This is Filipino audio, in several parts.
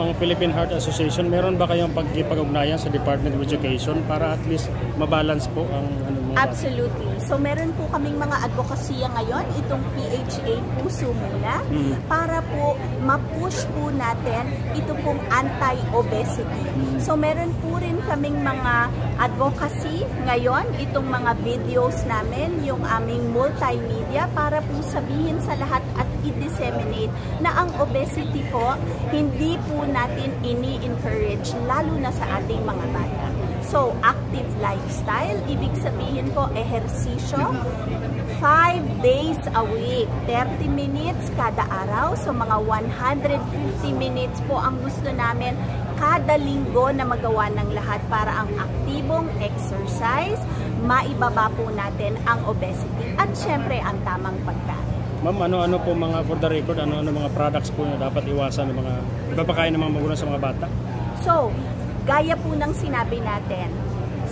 Ang Philippine Heart Association, meron ba kayong pagkipag-ugnayan sa Department of Education para at least mabalance po ang ano mo? Absolutely. So meron po kaming mga advokasya ngayon, itong PHA Puso Muna, para po ma-push po natin ito pong anti-obesity. So meron po rin kaming mga advocacy ngayon, itong mga videos namin, yung aming multimedia, para po sabihin sa lahat at i-disseminate na ang obesity po, hindi po natin ini-encourage, lalo na sa ating mga bata. So, active lifestyle, ibig sabihin po, ehersisyo, 5 days a week, 30 minutes kada araw, so mga 150 minutes po ang gusto namin kada linggo na magawa ng lahat para ang aktibong exercise, maibaba po natin ang obesity at syempre ang tamang pagkain. Ma'am, ano-ano po mga, for the record, ano-ano mga products po na dapat iwasan ng mga ipapakain ng mga magulang sa mga bata? So, gaya po ng sinabi natin,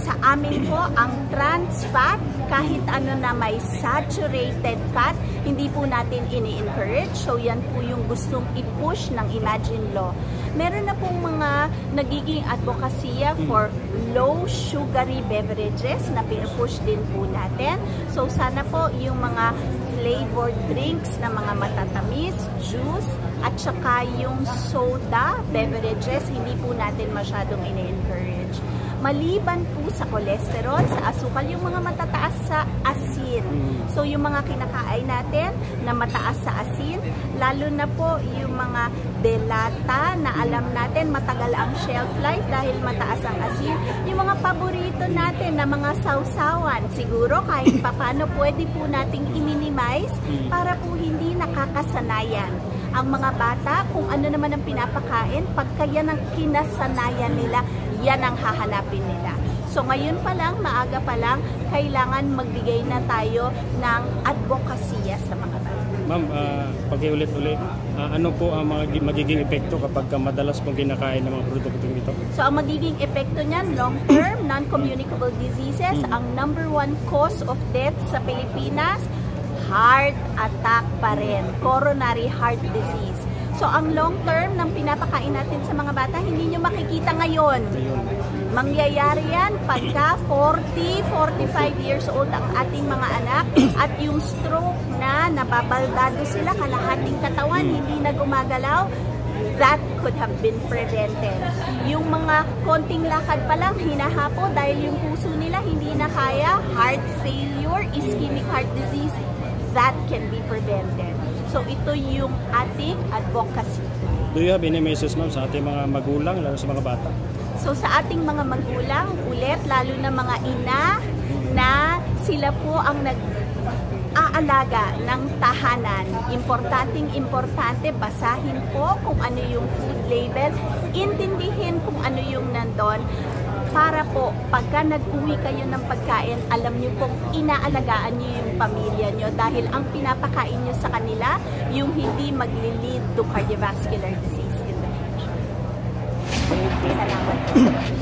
sa amin po, ang trans fat, kahit ano na may saturated fat, hindi po natin ini-encourage. So, yan po yung gustong i-push ng Imagine Law. Meron na pong mga nagiging advokasya for low sugary beverages na pinapush din po natin. So, sana po yung mga flavored drinks na mga matatamis, juice, at saka yung soda beverages, hindi po natin masyadong ini-encourage. Maliban po sa cholesterol, sa asukal, yung mga matataas sa asin. So, yung mga kinakain natin na mataas sa asin, lalo na po yung mga delata na alam natin matagal ang shelf life dahil mataas ang asin. Yung mga paborito natin na mga sausawan, siguro kahit papano pwede po nating i-minimize para po hindi nakakasanayan ang mga bata kung ano naman ang pinapakain. Pagka yan ang kinasanayan nila, yan ang hahanapin nila. So ngayon pa lang, maaga pa lang, kailangan magbigay na tayo ng advokasya sa mga bata. Ma'am, pag-iulit-ulit, ano po ang magiging epekto kapag madalas pong kinakain ng mga produktong ito? So ang magiging epekto niyan, long-term, non-communicable diseases, ang #1 cause of death sa Pilipinas, heart attack pa rin, coronary heart disease. So, ang long term ng pinapakain natin sa mga bata, hindi nyo makikita ngayon. Mangyayari yan pagka 40, 45 years old ang ating mga anak at yung stroke na nababaldado sila, kalahating katawan, hindi na gumagalaw, that could have been prevented. Yung mga konting lakad pa lang, hinahapo dahil yung puso nila hindi na kaya, heart failure, ischemic heart disease, that can be prevented. So, ito yung ating advocacy. Do you have any message, ma'am, sa ating mga magulang, lalo sa mga bata? So, sa ating mga magulang, ulit, lalo na mga ina, na sila po ang nag-aalaga ng tahanan. Importante, basahin po kung ano yung food label, intindihin kung ano yung nandun, para po, pagka nag-uwi kayo ng pagkain, alam nyo pong inaalagaan nyo yung pamilya nyo dahil ang pinapakain nyo sa kanila, yung hindi magli-lead to cardiovascular disease in the future. Salamat.